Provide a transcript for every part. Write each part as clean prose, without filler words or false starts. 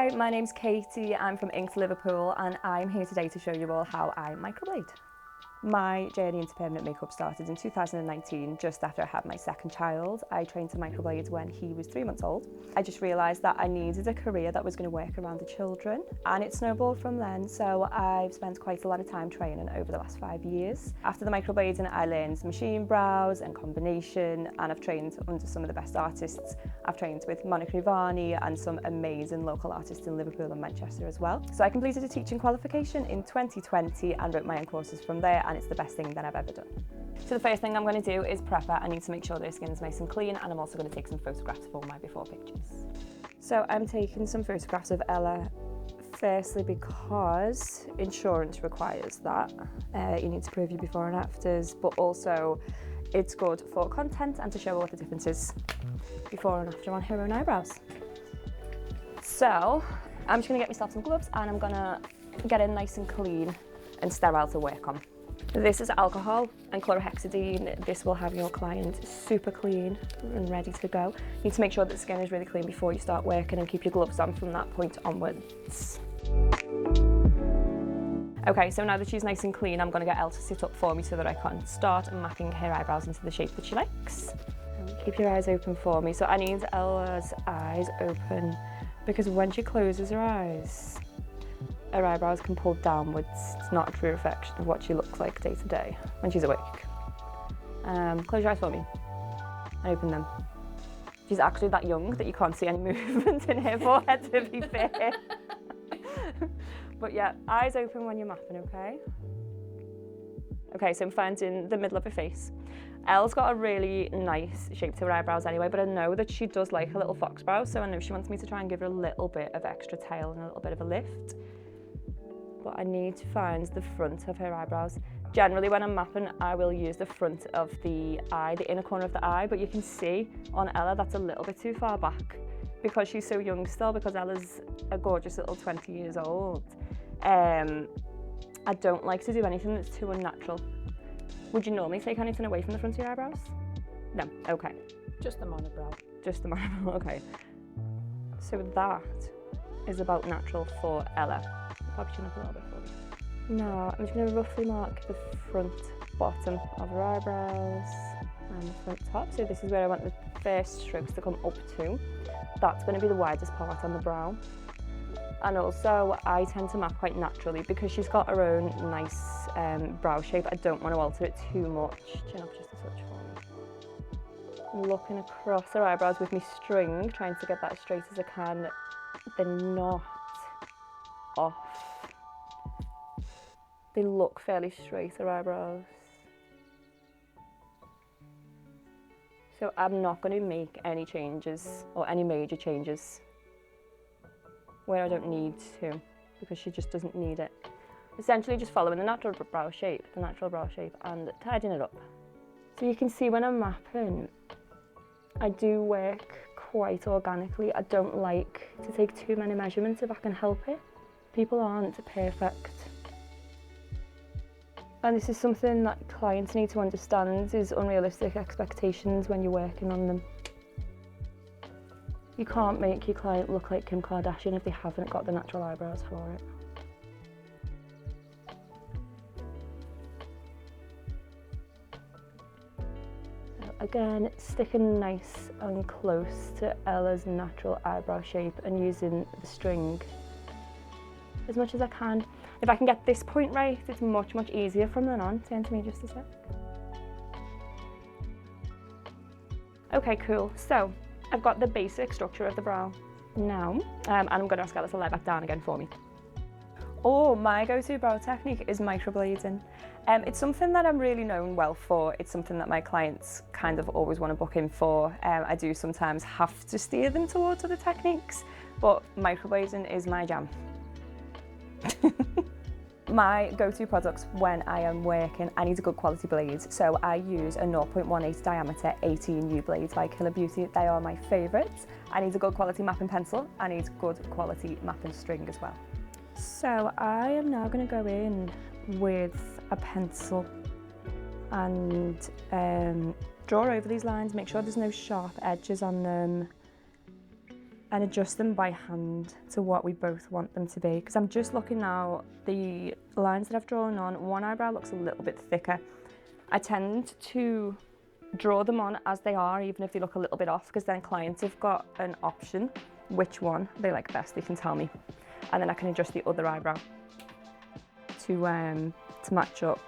Hi, my name's Katie, I'm from INKD Liverpool and I'm here today to show you all how I microblade. My journey into permanent makeup started in 2019, just after I had my second child. I trained to microblade when he was 3 months old. I just realised that I needed a career that was going to work around the children, and it snowballed from then, so I've spent quite a lot of time training over the last 5 years. After the microblading, I learned machine brows and combination, and I've trained under some of the best artists. I've trained with Monica Ivani and some amazing local artists in Liverpool and Manchester as well. So I completed a teaching qualification in 2020 and wrote my own courses from there, and it's the best thing that I've ever done. So the first thing I'm going to do is prep her. I need to make sure their skin's nice and clean, and I'm also going to take some photographs for my before pictures. So I'm taking some photographs of Ella, firstly because insurance requires that. You need to prove your before and afters, but also it's good for content and to show what the difference is before and after on her own eyebrows. So I'm just going to get myself some gloves and I'm going to get it nice and clean and sterile to work on. This is alcohol and chlorhexidine. This will have your client super clean and ready to go. You need to make sure that the skin is really clean before you start working and keep your gloves on from that point onwards. Okay, so now that she's nice and clean, I'm going to get Elle to sit up for me so that I can start mapping her eyebrows into the shape that she likes. Keep your eyes open for me. So I need Ella's eyes open because when she closes her eyes, her eyebrows can pull downwards. It's not a true reflection of what she looks like day to day when she's awake. Close your eyes for me and open them. She's actually that young that you can't see any movement in her forehead, to be fair. But yeah, eyes open when you're mapping, okay? Okay, so I'm finding the middle of her face. Elle's got a really nice shape to her eyebrows anyway, but I know that she does like a little fox brow, so I know she wants me to try and give her a little bit of extra tail and a little bit of a lift. But I need to find the front of her eyebrows. Generally when I'm mapping, I will use the front of the eye, the inner corner of the eye, but you can see on Ella that's a little bit too far back because she's so young still, because Ella's a gorgeous little 20 years old. I don't like to do anything that's too unnatural. Would you normally take anything away from the front of your eyebrows? No, okay. Just the monobrow. Just the monobrow, okay. So that is about natural for Ella. Pop your chin up a little bit for me. Now, I'm just going to roughly mark the front bottom of her eyebrows and the front top. So this is where I want the first strokes to come up to. That's going to be the widest part on the brow. And also, I tend to map quite naturally because she's got her own nice brow shape. I don't want to alter it too much. Chin up just a touch for me. I'm looking across her eyebrows with my string, trying to get that as straight as I can. They're not off. They look fairly straight, her eyebrows. So I'm not going to make any changes or any major changes where I don't need to, because she just doesn't need it. Essentially just following the natural brow shape and tidying it up. So you can see when I'm mapping, I do work quite organically. I don't like to take too many measurements if I can help it. People aren't perfect. And this is something that clients need to understand, is unrealistic expectations when you're working on them. You can't make your client look like Kim Kardashian if they haven't got the natural eyebrows for it. So again, sticking nice and close to Ella's natural eyebrow shape and using the string as much as I can. If I can get this point right, it's much, much easier from then on. Turn to me just a sec. Okay, cool. So I've got the basic structure of the brow now, and I'm going to ask Ella to lie back down again for me. Oh, my go-to brow technique is microblading. It's something that I'm really known well for. It's something that my clients kind of always want to book in for. I do sometimes have to steer them towards other techniques, but microblading is my jam. My go-to products when I am working, I need a good quality blade, so I use a 0.18 diameter 18U blades by Killer Beauty. They are my favourites. I need a good quality mapping pencil. I need good quality mapping string as well. So I am now going to go in with a pencil and draw over these lines, make sure there's no sharp edges on them. and adjust them by hand to what we both want them to be. Because I'm just looking now, the lines that I've drawn on, one eyebrow looks a little bit thicker. I tend to draw them on as they are, even if they look a little bit off, because then clients have got an option which one they like best. They can tell me, and then I can adjust the other eyebrow to match up.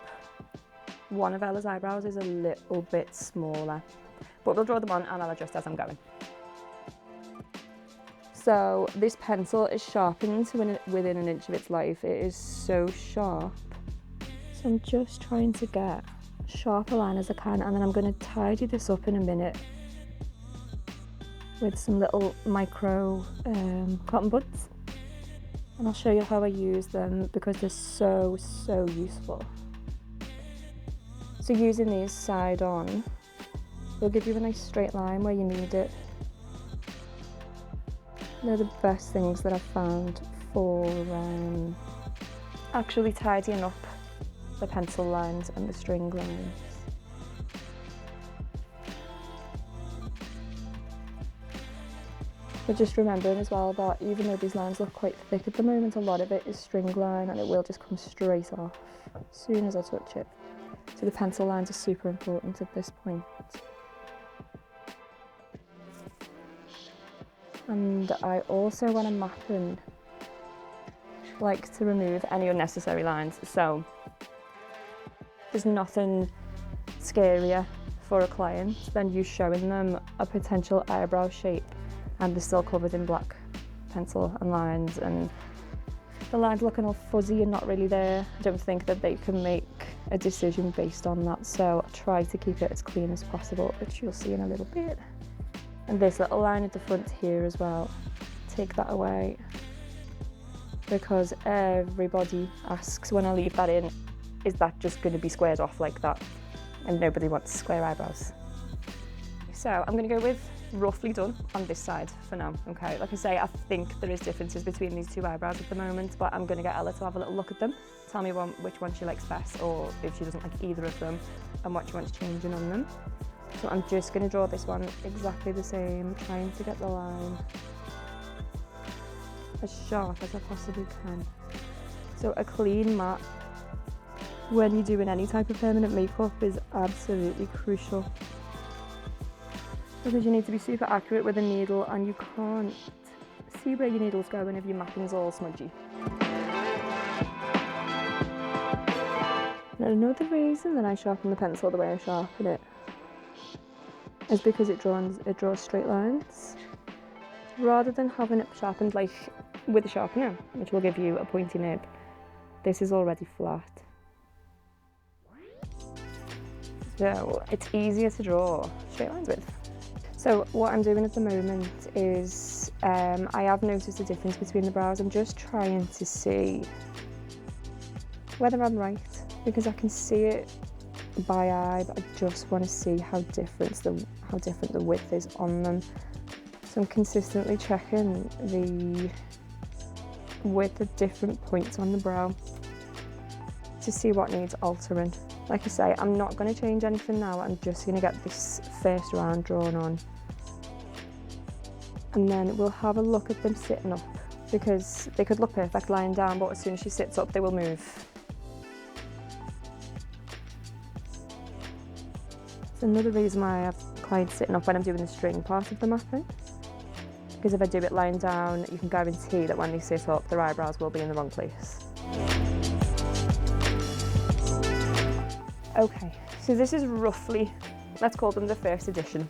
One of Ella's eyebrows is a little bit smaller, but we'll draw them on and I'll adjust as I'm going. So this pencil is sharpened to within an inch of its life. It is so sharp. So I'm just trying to get as sharp a line as I can, and then I'm going to tidy this up in a minute with some little micro cotton buds. And I'll show you how I use them because they're so useful. So using these side on will give you a nice straight line where you need it. They're the best things that I've found for actually tidying up the pencil lines and the string lines. But just remembering as well that even though these lines look quite thick at the moment, a lot of it is string line and it will just come straight off as soon as I touch it. So the pencil lines are super important at this point. And I also, when I'm mapping, like to remove any unnecessary lines. So there's nothing scarier for a client than you showing them a potential eyebrow shape and they're still covered in black pencil and lines, and the lines looking all fuzzy and not really there. I don't think that they can make a decision based on that, so I try to keep it as clean as possible, which you'll see in a little bit. And this little line at the front here as well, take that away, because everybody asks when I leave that in, is that just going to be squared off like that? And nobody wants square eyebrows. So I'm going to go with roughly done on this side for now. Okay, like I say, I think there is differences between these two eyebrows at the moment, but I'm going to get Ella to have a little look at them, tell me which one she likes best, or if she doesn't like either of them, and what she wants changing on them. So I'm just going to draw this one exactly the same, trying to get the line as sharp as I possibly can. So a clean mat when you're doing any type of permanent makeup is absolutely crucial, because you need to be super accurate with a needle and you can't see where your needle's going if your mapping's all smudgy. And another reason that I sharpen the pencil the way I sharpen it is because it draws straight lines. Rather than having it sharpened like with a sharpener, which will give you a pointy nib, this is already flat. So it's easier to draw straight lines with. So what I'm doing at the moment is I have noticed a difference between the brows. I'm just trying to see whether I'm right, because I can see it by eye, but I just want to see how different the width is on them. So I'm consistently checking the width at different points on the brow to see what needs altering. Like I say, I'm not going to change anything now. I'm just going to get this first round drawn on, and then we'll have a look at them sitting up, because they could look perfect lying down, but as soon as she sits up, they will move. It's another reason why I have clients sitting up when I'm doing the string part of the mapping, because if I do it lying down, you can guarantee that when they sit up, their eyebrows will be in the wrong place. Okay, so this is roughly, let's call them the first edition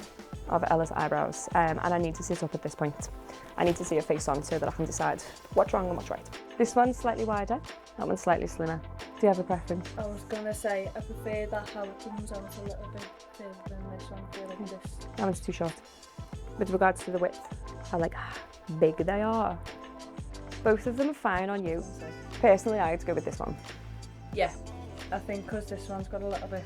of Ella's eyebrows, and I need to sit up at this point. I need to see her face on so that I can decide what's wrong and what's right. This one's slightly wider, that one's slightly slimmer. Do you have a preference? I was going to say, I prefer that how it comes out a little bit further than this one. I feel like this. That one's too short. With regards to the width, I like how big they are. Both of them are fine on you. Personally, I'd go with this one. Yeah, I think because this one's got a little bit,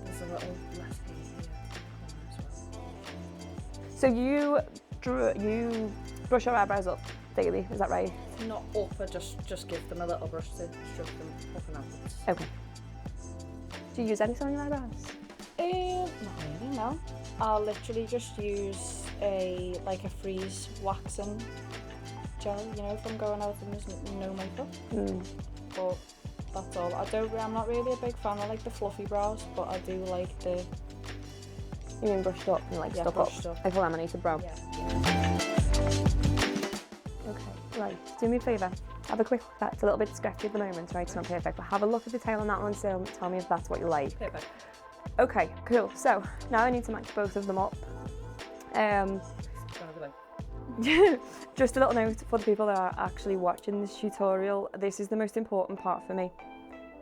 there's a little less hair as well. So you brush your eyebrows up daily, is that right? Not up, I just give them a little brush to stroke them up and outwards. Okay. Do you use anything on your eyebrows? Not really, no. I'll literally just use like a freeze waxing gel, you know, if I'm going out and there's no makeup. But that's all. I'm not really a big fan of like the fluffy brows, but I do like the... You mean brushed up and like stuck brushed up? up. Like a laminated brow? Yeah. Okay, right, do me a favour. Have a quick look at that. It's a little bit sketchy at the moment, right? It's not perfect, but have a look at the tail on that one, so tell me if that's what you like. Perfect. Okay, cool. So now I need to match both of them up. Just a little note for the people that are actually watching this tutorial. This is the most important part for me.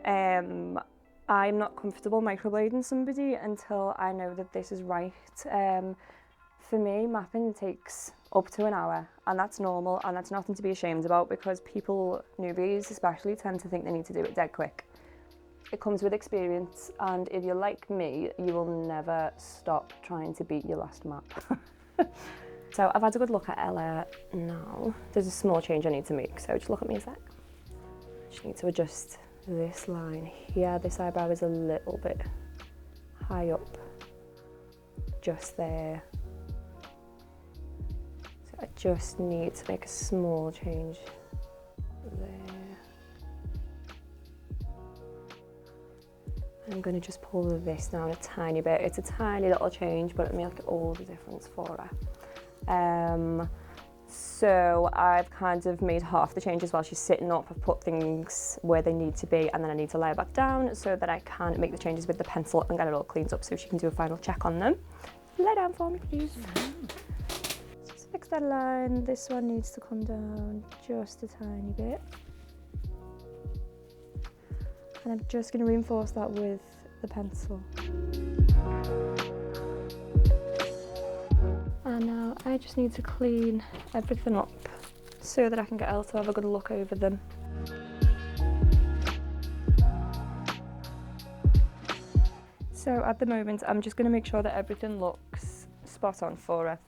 I'm not comfortable microblading somebody until I know that this is right. For me, mapping takes up to an hour, and that's normal, and that's nothing to be ashamed about, because people, newbies especially, tend to think they need to do it dead quick. It comes with experience, and if you're like me, you will never stop trying to beat your last map. So I've had a good look at Ella now. There's a small change I need to make, so just look at me a sec. Just need to adjust this line here. This eyebrow is a little bit high up, just there. So I just need to make a small change there. I'm going to just pull this down a tiny bit. It's a tiny little change, but it'll make all the difference for her. So I've kind of made half the changes while she's sitting up. I've put things where they need to be, and then I need to lay her back down so that I can make the changes with the pencil and get it all cleaned up so she can do a final check on them. Lay down for me, please. Just fix that line. This one needs to come down just a tiny bit. And I'm just going to reinforce that with the pencil. And now I just need to clean everything up so that I can get Elle to have a good look over them. So at the moment, I'm just going to make sure that everything looks spot on for her.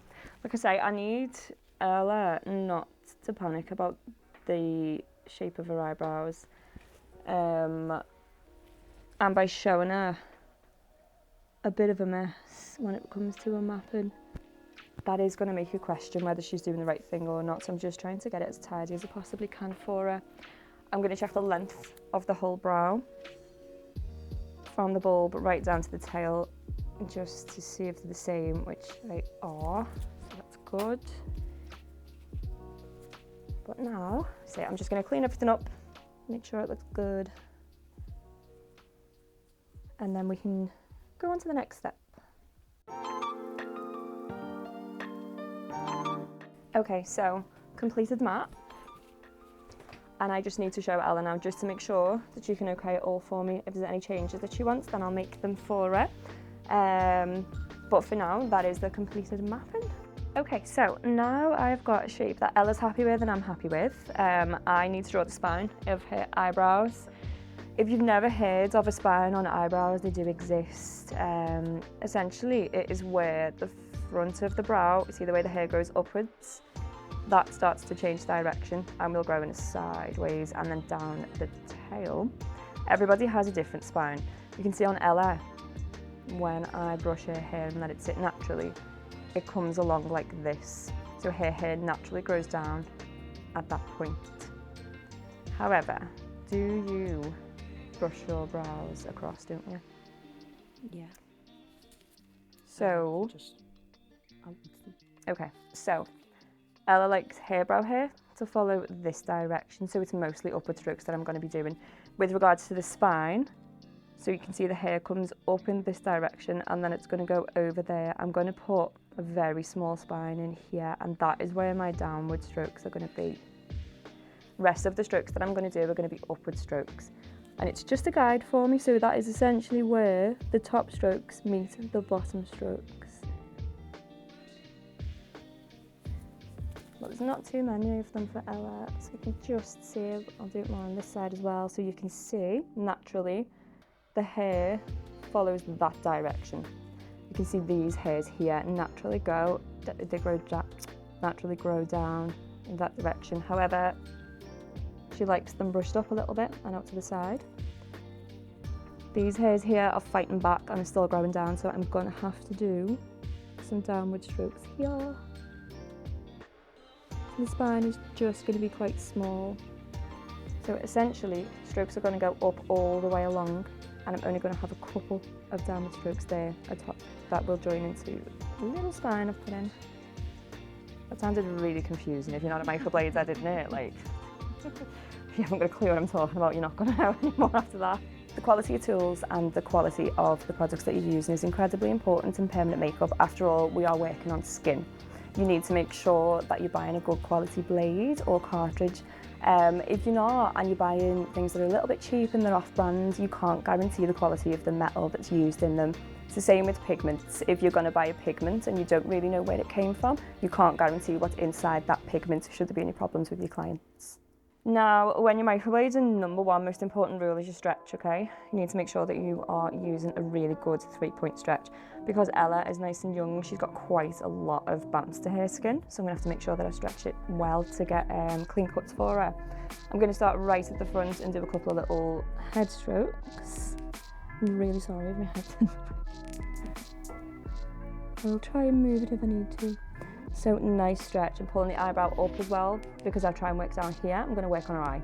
Like I say, I need Ella not to panic about the shape of her eyebrows. And by showing her a bit of a mess when it comes to her mapping, that is going to make you question whether she's doing the right thing or not. So I'm just trying to get it as tidy as I possibly can for her. I'm going to check the length of the whole brow from the bulb right down to the tail, just to see if they're the same, which they are. So that's good. But now, so I'm just going to clean everything up, make sure it looks good, and then we can go on to the next step. Okay, so completed map, and I just need to show Ella now just to make sure that she can okay it all for me. If there's any changes that she wants, then I'll make them for her. But for now, that is the completed mapping. Okay, so now I've got a shape that Ella's happy with and I'm happy with. I need to draw the spine of her eyebrows. If you've never heard of a spine on eyebrows, they do exist. Essentially, it is where the front of the brow, see the way the hair goes upwards, that starts to change direction and will grow in a sideways and then down the tail. Everybody has a different spine. You can see on Ella, when I brush her hair and let it sit naturally, it comes along like this. So her hair naturally grows down at that point. However, do you brush your brows across, don't you? Yeah. So, okay, so Ella likes her brow hair to follow this direction, so it's mostly upward strokes that I'm going to be doing. With regards to the spine, so you can see the hair comes up in this direction and then it's going to go over there. I'm going to put a very small spine in here, and that is where my downward strokes are going to be. Rest of the strokes that I'm going to do are going to be upward strokes, and it's just a guide for me, so that is essentially where the top strokes meet the bottom strokes. But there's not too many of them for Ella, so you can just see. I'll do it more on this side as well, so you can see naturally the hair follows that direction. You can see these hairs here naturally naturally grow down in that direction. However, she likes them brushed up a little bit and out to the side. These hairs here are fighting back and are still growing down, so I'm going to have to do some downward strokes here. The spine is just going to be quite small. So essentially, strokes are going to go up all the way along, and I'm only going to have a couple of downward strokes there atop that will join into the little spine I've put in. That sounded really confusing if you're not a microblader, didn't it? Like, if you haven't got a clue what I'm talking about, you're not going to know anymore after that. The quality of tools and the quality of the products that you're using is incredibly important in permanent makeup. After all, we are working on skin. You need to make sure that you're buying a good quality blade or cartridge. If you're not, and you're buying things that are a little bit cheap and they're off-brand, you can't guarantee the quality of the metal that's used in them. It's the same with pigments. If you're going to buy a pigment and you don't really know where it came from, you can't guarantee what's inside that pigment should there be any problems with your clients. Now, when you're microblading, number one most important rule is your stretch, okay? You need to make sure that you are using a really good 3-point stretch. Because Ella is nice and young, she's got quite a lot of bounce to her skin, so I'm going to have to make sure that I stretch it well to get clean cuts for her. I'm going to start right at the front and do a couple of little head strokes. I'm really sorry if my head's in the front. I'll try and move it if I need to. So nice stretch, and pulling the eyebrow up as well, because I try and work down here. I'm going to work on her eye.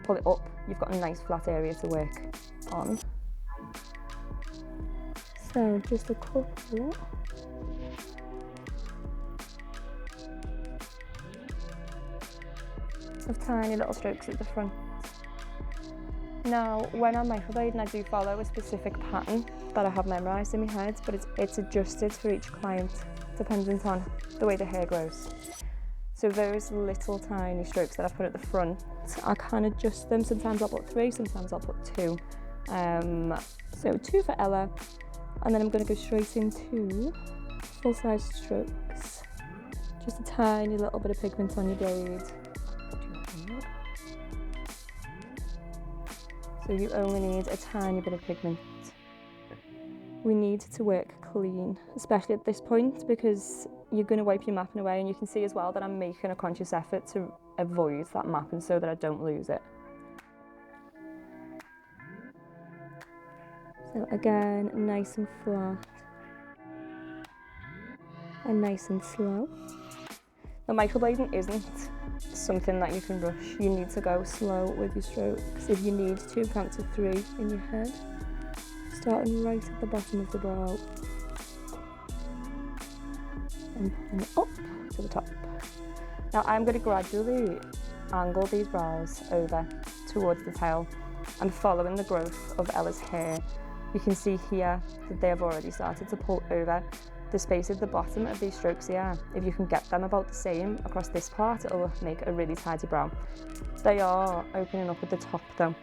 Pull it up, you've got a nice flat area to work on. So just a couple of tiny little strokes at the front. Now, when I'm microblading, I do follow a specific pattern that I have memorised in my head, but it's adjusted for each client, dependent on the way the hair grows. So those little tiny strokes that I put at the front, I can adjust them. Sometimes I'll put 3, sometimes I'll put 2. So 2 for Ella, and then I'm going to go straight into full-size strokes. Just a tiny little bit of pigment on your blade. So you only need a tiny bit of pigment. We need to work clean, especially at this point, because you're going to wipe your mapping away, and you can see as well that I'm making a conscious effort to avoid that mapping so that I don't lose it. So again, nice and flat and nice and slow. Now, microblading isn't something that you can rush. You need to go slow with your strokes. If you need to, count to 3 in your head, starting right at the bottom of the brow and pulling it up to the top. Now I'm going to gradually angle these brows over towards the tail and following the growth of Ella's hair. You can see here that they have already started to pull over. The space at the bottom of these strokes here, if you can get them about the same across this part, it'll make a really tidy brow. They are opening up at the top though.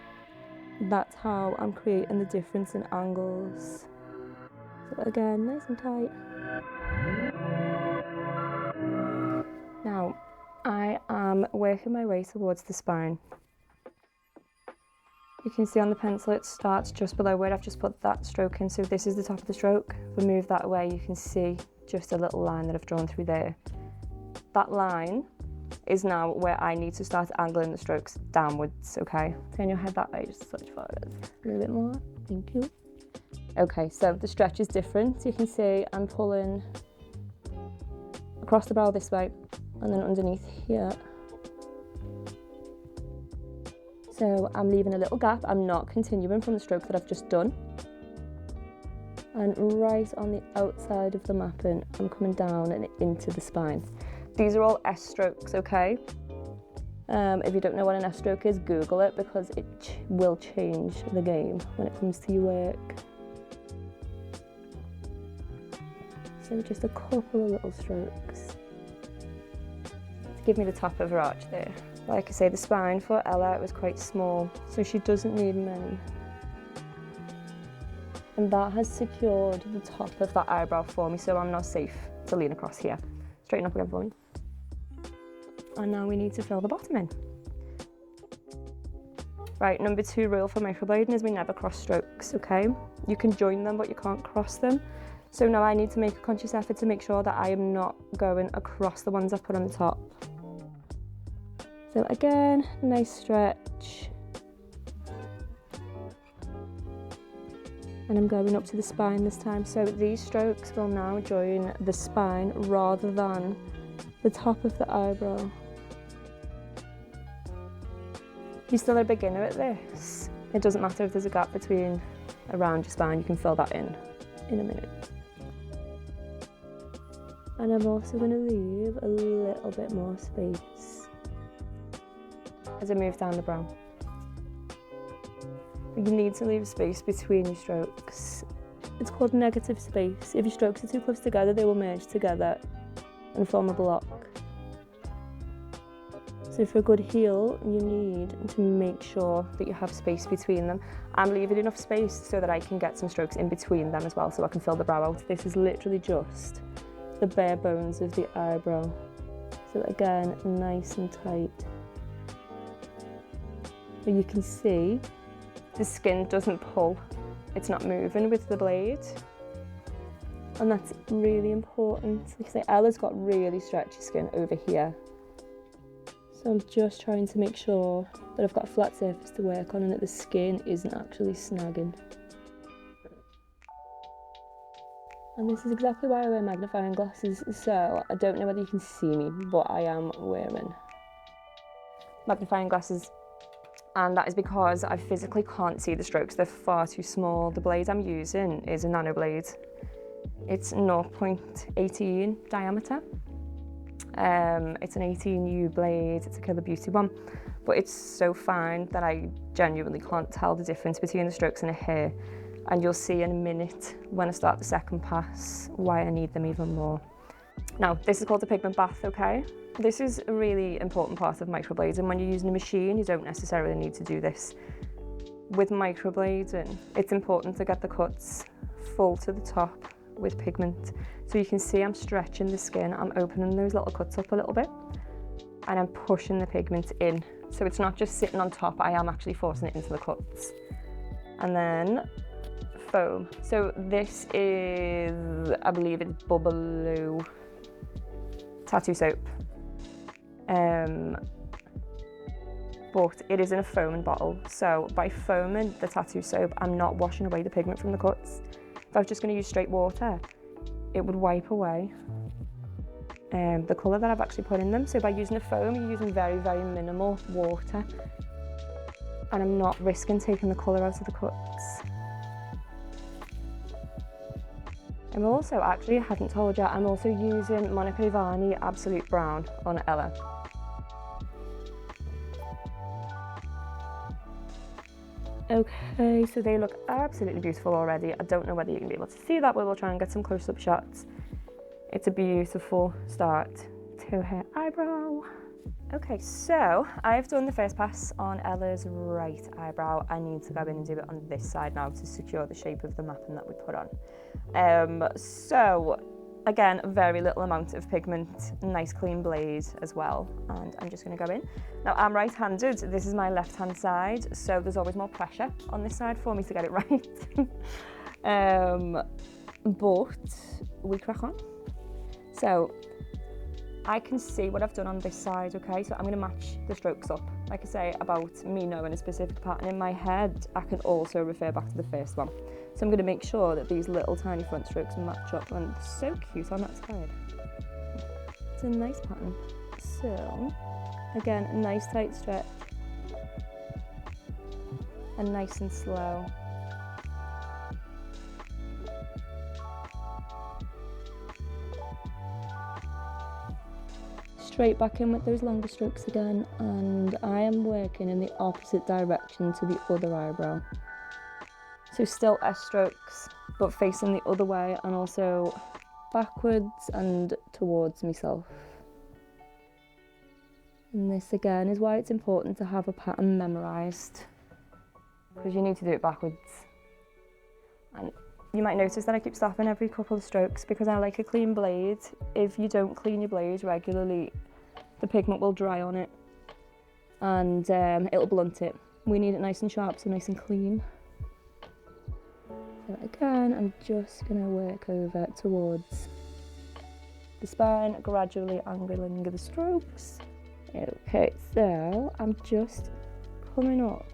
That's how I'm creating the difference in angles. So again, nice and tight. Now, I am working my way towards the spine. You can see on the pencil it starts just below where I've just put that stroke in, so this is the top of the stroke. If I move that away, you can see just a little line that I've drawn through there. That line is now where I need to start angling the strokes downwards, okay? Turn your head that way just as far as a little bit more, thank you. Okay, so the stretch is different. You can see I'm pulling across the brow this way and then underneath here. So I'm leaving a little gap. I'm not continuing from the stroke that I've just done. And right on the outside of the mapping, I'm coming down and into the spine. These are all S strokes, okay? If you don't know what an S stroke is, Google it, because it will change the game when it comes to your work. So just a couple of little strokes to give me the top of her arch there. Like I say, the spine for Ella was quite small, so she doesn't need many. And that has secured the top of that eyebrow for me, so I'm now safe to lean across here. Straighten up again for me. And now we need to fill the bottom in. Right, number 2 rule for microblading is we never cross strokes, okay? You can join them, but you can't cross them. So now I need to make a conscious effort to make sure that I am not going across the ones I've put on the top. So again, nice stretch. And I'm going up to the spine this time. So these strokes will now join the spine rather than the top of the eyebrow. If you're still a beginner at this, it doesn't matter if there's a gap around your spine, you can fill that in a minute. And I'm also going to leave a little bit more space as I move down the brow. You need to leave space between your strokes. It's called negative space. If your strokes are too close together, they will merge together and form a block. So for a good heel, you need to make sure that you have space between them. I'm leaving enough space so that I can get some strokes in between them as well, so I can fill the brow out. This is literally just the bare bones of the eyebrow. So again, nice and tight. But you can see the skin doesn't pull. It's not moving with the blade. And that's really important. Like I say, Ella's got really stretchy skin over here. So I'm just trying to make sure that I've got a flat surface to work on and that the skin isn't actually snagging. And this is exactly why I wear magnifying glasses, so I don't know whether you can see me, but I am wearing magnifying glasses. And that is because I physically can't see the strokes, they're far too small. The blade I'm using is a nano blade. It's 0.18 diameter. It's an 18U blade, it's a Killer Beauty one, but it's so fine that I genuinely can't tell the difference between the strokes and a hair. And you'll see in a minute when I start the second pass why I need them even more. Now, this is called a pigment bath, okay? This is a really important part of microblading. When you're using a machine, you don't necessarily need to do this. With microblading, it's important to get the cuts full to the top with pigment. So you can see I'm stretching the skin, I'm opening those little cuts up a little bit, and I'm pushing the pigment in. So it's not just sitting on top, I am actually forcing it into the cuts. And then foam. So this is, I believe it's Bubbaloo tattoo soap. But it is in a foaming bottle. So by foaming the tattoo soap, I'm not washing away the pigment from the cuts. If I was just going to use straight water, it would wipe away the colour that I've actually put in them. So by using a foam, you're using very, very minimal water. And I'm not risking taking the colour out of the cuts. I'm also, actually, I hadn't told you, I'm also using Monica Ivani Absolute Brown on Ella. Okay, so they look absolutely beautiful already. I don't know whether you can be able to see that, but we'll try and get some close-up shots. It's a beautiful start to her eyebrow. Okay, so I've done the first pass on Ella's right eyebrow. I need to go in and do it on this side now to secure the shape of the mapping that we put on. So again, very little amount of pigment, nice clean blade as well, and I'm just going to go in. Now I'm right-handed, this is my left-hand side, so there's always more pressure on this side for me to get it right. But we crack on. So I can see what I've done on this side, okay? So I'm going to match the strokes up. Like I say, about me knowing a specific pattern in my head, I can also refer back to the first one. So I'm going to make sure that these little tiny front strokes match up, and it's so cute on that side. It's a nice pattern. So, again, a nice tight stretch. And nice and slow. Straight back in with those longer strokes again, and I am working in the opposite direction to the other eyebrow. So still S strokes, but facing the other way and also backwards and towards myself. And this again is why it's important to have a pattern memorised, because you need to do it backwards. And you might notice that I keep stopping every couple of strokes because I like a clean blade. If you don't clean your blade regularly, the pigment will dry on it and it'll blunt it. We need it nice and sharp, so nice and clean. So again, I'm just going to work over towards the spine, gradually angling the strokes. Okay, so I'm just coming up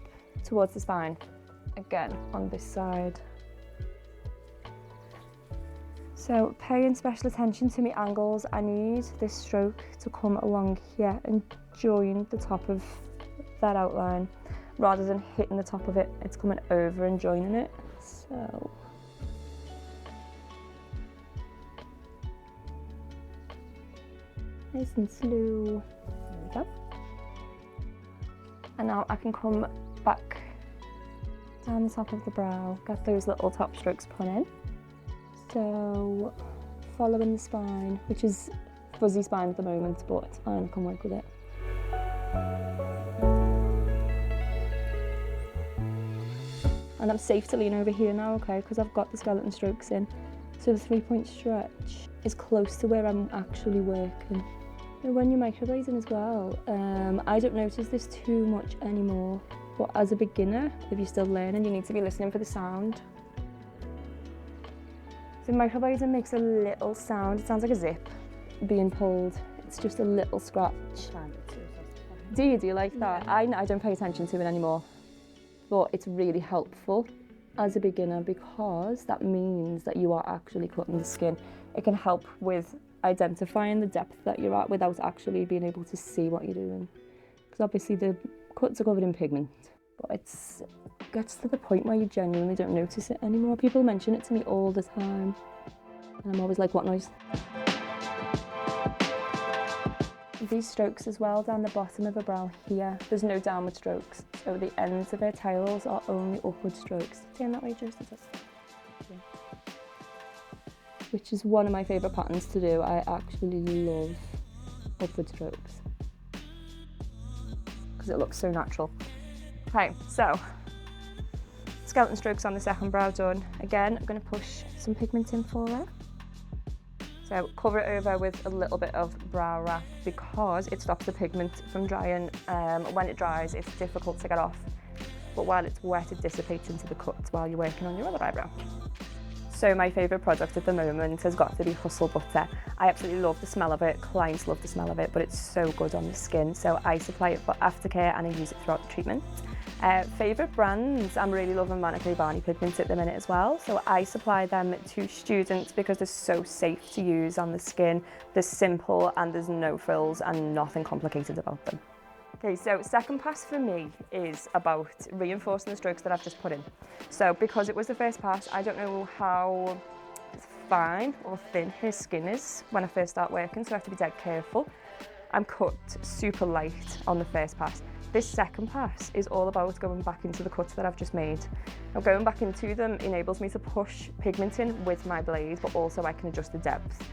towards the spine, again on this side. So paying special attention to my angles, I need this stroke to come along here and join the top of that outline rather than hitting the top of it. It's coming over and joining it. So nice and slow. There we go. And now I can come back down the top of the brow, get those little top strokes put in. So following the spine, which is fuzzy spine at the moment, but it's fine, I can work with it. And I'm safe to lean over here now, okay, because I've got the skeleton strokes in. So the 3-point stretch is close to where I'm actually working. And when you're microblading as well, I don't notice this too much anymore, but as a beginner, if you're still learning, you need to be listening for the sound. So microblading makes a little sound. It sounds like a zip being pulled. It's just a little scratch. Do you like that? Yeah. I don't pay attention to it anymore, but it's really helpful as a beginner because that means that you are actually cutting the skin. It can help with identifying the depth that you're at without actually being able to see what you're doing. Because obviously the cuts are covered in pigment, but it gets to the point where you genuinely don't notice it anymore. People mention it to me all the time, and I'm always like, what noise? These strokes as well down the bottom of the brow here, there's no downward strokes, so the ends of her tails are only upward strokes. Turn that way, just as yeah. Which is one of my favourite patterns to do. I actually love upward strokes because it looks so natural. Okay, so skeleton strokes on the second brow done. Again, I'm going to push some pigment in for her. So cover it over with a little bit of brow wrap because it stops the pigment from drying. When it dries, it's difficult to get off, but while it's wet, it dissipates into the cuts while you're working on your other eyebrow. So my favourite product at the moment has got to be Hustle Butter. I absolutely love the smell of it, clients love the smell of it, but it's so good on the skin. So I supply it for aftercare and I use it throughout the treatment. Favourite brands, I'm really loving Manicure Barney pigments at the minute as well. So I supply them to students because they're so safe to use on the skin. They're simple and there's no frills and nothing complicated about them. Okay, so second pass for me is about reinforcing the strokes that I've just put in. So because it was the first pass, I don't know how fine or thin her skin is when I first start working, so I have to be dead careful. I'm cut super light on the first pass. This second pass is all about going back into the cuts that I've just made. Now going back into them enables me to push pigment in with my blade, but also I can adjust the depth.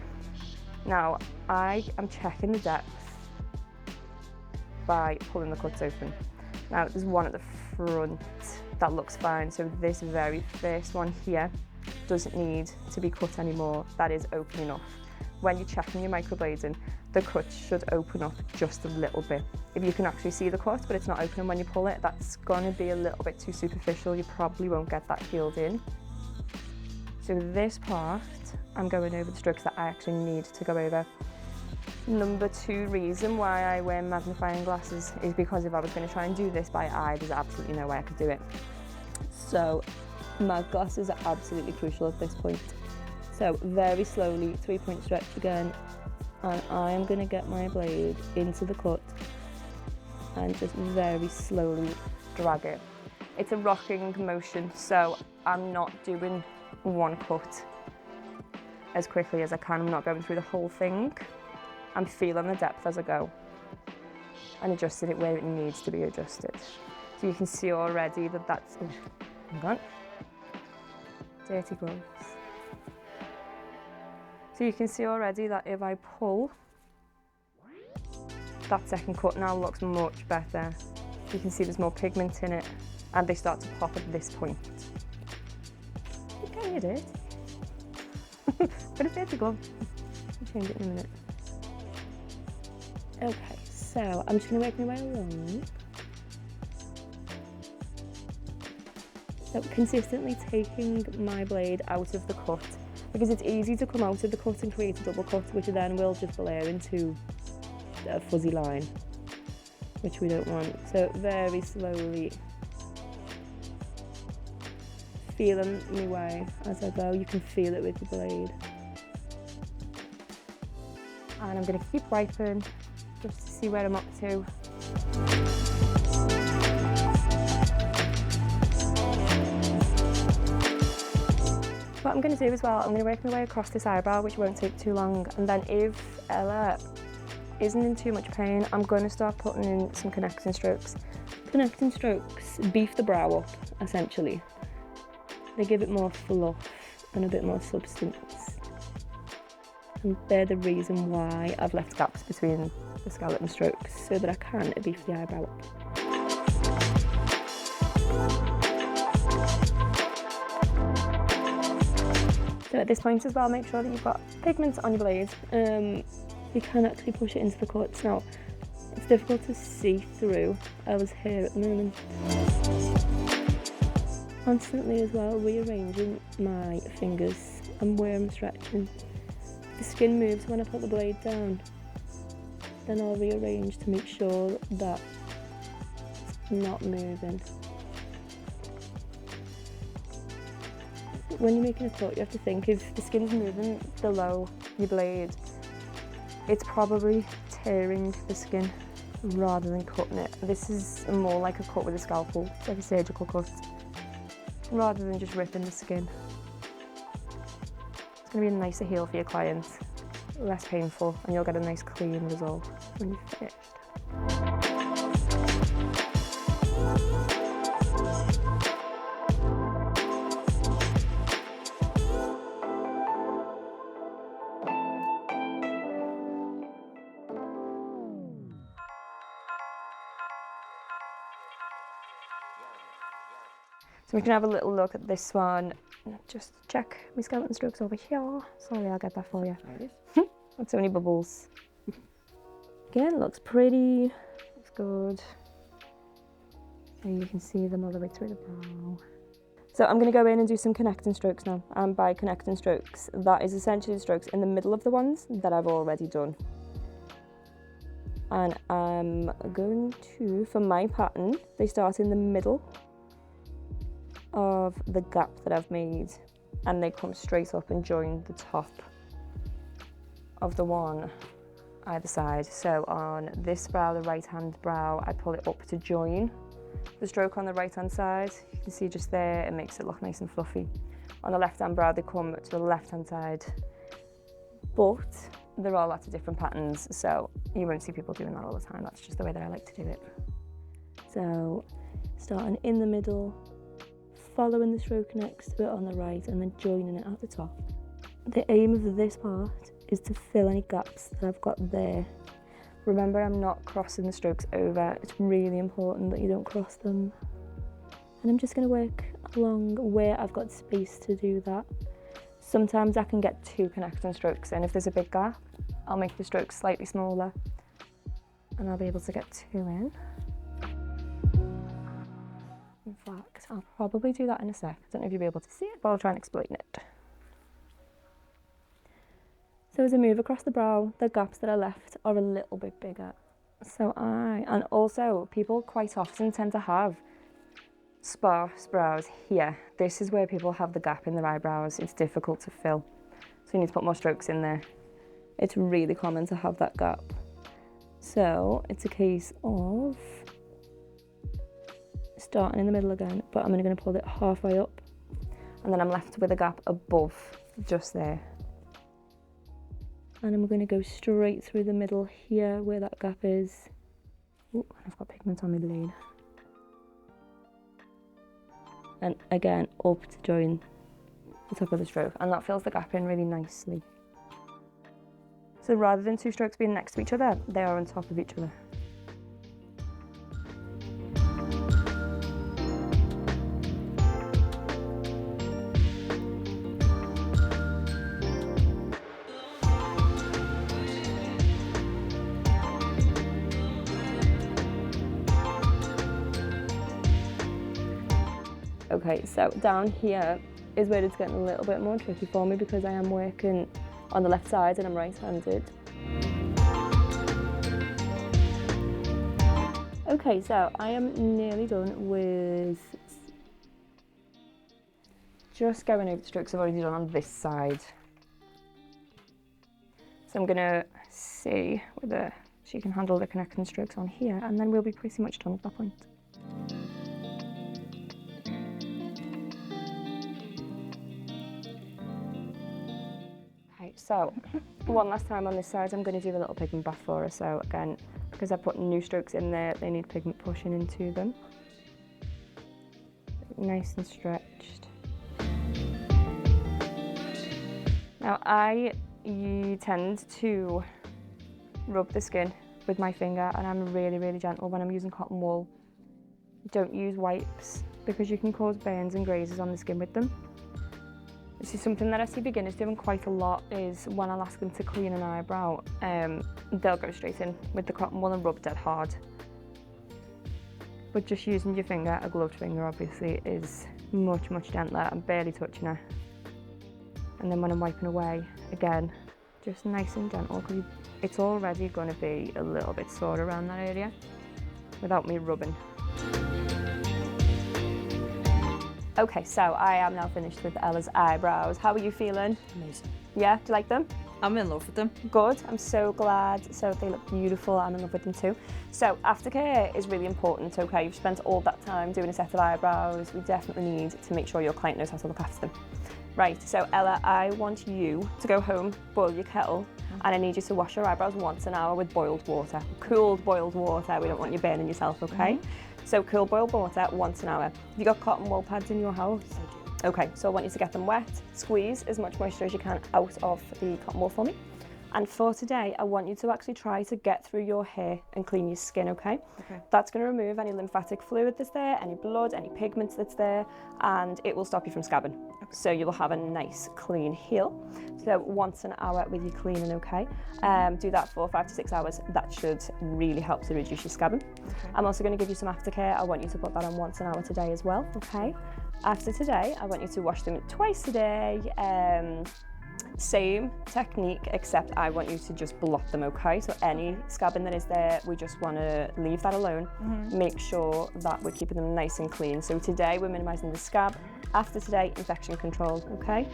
Now I am checking the depth by pulling the cuts open. Now there's one at the front that looks fine, so this very first one here doesn't need to be cut anymore. That is open enough. When you're checking your microblading, the cut should open up just a little bit. If you can actually see the cut but it's not opening when you pull it, that's going to be a little bit too superficial. You probably won't get that healed in. So this part, I'm going over the strokes that I actually need to go over. Number 2 reason why I wear magnifying glasses is because if I was going to try and do this by eye, there's absolutely no way I could do it. So mag glasses are absolutely crucial at this point. So very slowly, 3-point stretch again, and I am going to get my blade into the cut and just very slowly drag it. It's a rocking motion, so I'm not doing one cut as quickly as I can. I'm not going through the whole thing. I'm feeling the depth as I go and adjusting it where it needs to be adjusted. So you can see already that that's, hang on, dirty gloves. So you can see already that if I pull, that second cut now looks much better. You can see there's more pigment in it and they start to pop at this point. Okay, you did. But a dirty glove. I'll change it in a minute. Okay, so I'm just going to work my way along. So consistently taking my blade out of the cut, because it's easy to come out of the cut and create a double cut, which then will just blur into a fuzzy line, which we don't want. So very slowly feeling my way as I go. You can feel it with the blade. and I'm going to keep wiping just to see where I'm up to. What I'm going to do as well, I'm going to work my way across this eyebrow, which won't take too long, and then if Ella isn't in too much pain, I'm going to start putting in some connecting strokes. Connecting strokes beef the brow up, essentially. They give it more fluff and a bit more substance. And they're the reason why I've left gaps between the skeleton strokes, so that I can beef the eyebrow up. So at this point as well, make sure that you've got pigment on your blade. You can actually push it into the cuts. Now, it's difficult to see through Ella's hair at the moment. Constantly as well, rearranging my fingers and where I'm stretching. The skin moves when I put the blade down. Then I'll rearrange to make sure that it's not moving. When you're making a cut, you have to think if the skin's moving below your blade, it's probably tearing the skin rather than cutting it. This is more like a cut with a scalpel, like a surgical cut, rather than just ripping the skin. It's going to be a nicer heel for your client, less painful, and you'll get a nice clean result when you've finished. So we can have a little look at this one. Just check my skeleton strokes over here. Sorry, I'll get that for you. That's only bubbles. Again, looks pretty. Looks good. So you can see them all the way through the brow. So I'm going to go in and do some connecting strokes now. And by connecting strokes, that is essentially the strokes in the middle of the ones that I've already done. And I'm going to, for my pattern, they start in the middle of the gap that I've made, and they come straight up and join the top of the one either side. So on this brow, the right hand brow, I pull it up to join the stroke on the right hand side. You can see just there, it makes it look nice and fluffy. On the left hand brow, they come to the left hand side, but there are lots of different patterns, so you won't see people doing that all the time. That's just the way that I like to do it. So starting in the middle, following the stroke next to it on the right, and then joining it at the top. The aim of this part is to fill any gaps that I've got there. Remember, I'm not crossing the strokes over. It's really important that you don't cross them. And I'm just going to work along where I've got space to do that. Sometimes I can get 2 connecting strokes in. If there's a big gap, I'll make the strokes slightly smaller and I'll be able to get 2 in. In fact, I'll probably do that in a sec. I don't know if you'll be able to see it, but I'll try and explain it. So as I move across the brow, the gaps that are left are a little bit bigger. And also people quite often tend to have sparse brows here. This is where people have the gap in their eyebrows. It's difficult to fill, so you need to put more strokes in there. It's really common to have that gap. So it's a case of starting in the middle again, but I'm only going to pull it halfway up, and then I'm left with a gap above, just there. And I'm going to go straight through the middle here where that gap is. Oh, I've got pigment on my blade. And again, up to join the top of the stroke, and that fills the gap in really nicely. So rather than 2 strokes being next to each other, they are on top of each other. Okay, so down here is where it's getting a little bit more tricky for me because I am working on the left side and I'm right-handed. Okay, so I am nearly done with just going over the strokes I've already done on this side. So I'm gonna see whether she can handle the connecting strokes on here, and then we'll be pretty much done at that point. Okay, so one last time on this side, I'm going to do a little pigment bath for her. So again, because I've put new strokes in there, they need pigment pushing into them. Nice and stretched. Now you tend to rub the skin with my finger, and I'm really, really gentle when I'm using cotton wool. Don't use wipes because you can cause burns and grazes on the skin with them. This is something that I see beginners doing quite a lot, is when I'll ask them to clean an eyebrow, they'll go straight in with the cotton wool and rub dead hard. But just using your finger, a gloved finger obviously, is much, much gentler. I'm barely touching her. And then when I'm wiping away, again, just nice and gentle, because it's already going to be a little bit sore around that area without me rubbing. Okay, so I am now finished with Ella's eyebrows. How are you feeling? Amazing. Yeah, do you like them? I'm in love with them. Good, I'm so glad. So they look beautiful, I'm in love with them too. So aftercare is really important, okay? You've spent all that time doing a set of eyebrows. We definitely need to make sure your client knows how to look after them. Right, so Ella, I want you to go home, boil your kettle, and I need you to wash your eyebrows once an hour with boiled water. Cooled boiled water, we don't want you burning yourself, okay? So cool boiled water once an hour. Have you got cotton wool pads in your house? I do. Okay, so I want you to get them wet, squeeze as much moisture as you can out of the cotton wool for me. And for today, I want you to actually try to get through your hair and clean your skin, okay? Okay. That's going to remove any lymphatic fluid that's there, any blood, any pigments that's there, and it will stop you from scabbing. Okay. So you'll have a nice clean heel. So once an hour with your cleaning, okay? Do that for 5 to 6 hours. That should really help to reduce your scabbing. Okay. I'm also going to give you some aftercare. I want you to put that on once an hour today as well, okay? After today, I want you to wash them twice a day. Same technique, except I want you to just blot them, okay? So any scabbing that is there, we just want to leave that alone. Make sure that we're keeping them nice and clean. So today we're minimising the scab. After today, infection control, okay?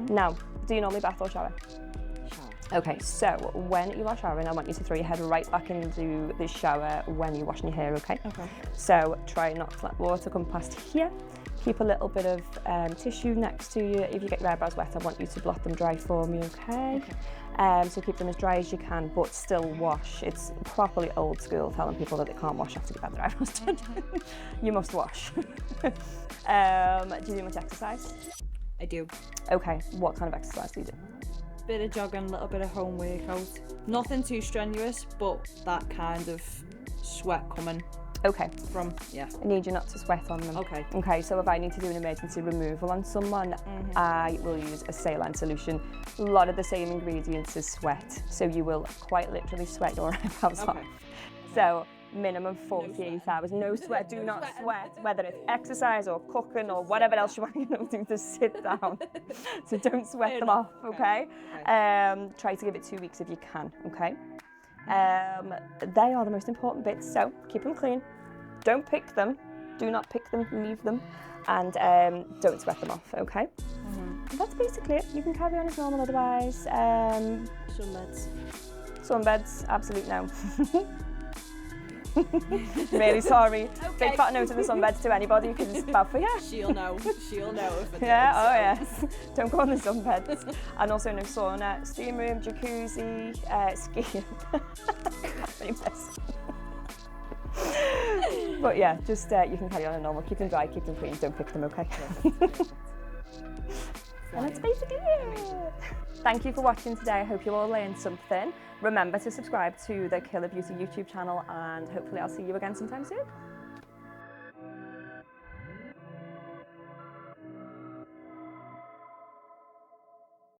Now, do you normally bath or shower? Shower. Okay, so when you are showering, I want you to throw your head right back into the shower when you're washing your hair, okay? Okay. So try not to let water come past here. Keep a little bit of tissue next to you. If you get your eyebrows wet, I want you to blot them dry for me, okay? So keep them as dry as you can, but still wash. It's properly old school telling people that they can't wash after they've had their eyebrows done. You must wash. Do you do much exercise? I do. Okay, what kind of exercise do you do? Bit of jogging, a little bit of home workout. Nothing too strenuous, but that kind of sweat coming. Okay. From, yeah. I need you not to sweat on them. Okay. Okay, so if I need to do an emergency removal on someone, I will use a saline solution. A lot of the same ingredients as sweat, so you will quite literally sweat your eyebrows off. So minimum 48 hours. No sweat, do not sweat, whether it's exercise or cooking or whatever else you want to do, to sit down. So don't sweat them off, okay? Try to give it 2 weeks if you can, okay? They are the most important bits, so keep them clean. Don't pick them, do not pick them, leave them, and don't sweat them off, okay? That's basically it. You can carry on as normal otherwise. Sunbeds. Sunbeds, absolute no. Really sorry. Okay. Big fat no to the sunbeds to anybody, because it's bad for you. She'll know if it Yeah, does, oh yes. Don't go on the sunbeds. And also no sauna, steam room, jacuzzi, skiing. But yeah, just you can carry on as normal. Keep them dry, keep them clean, don't pick them, okay? And that's basically it. Thank you for watching today. I hope you all learned something. Remember to subscribe to the Killer Beauty YouTube channel, and hopefully I'll see you again sometime soon.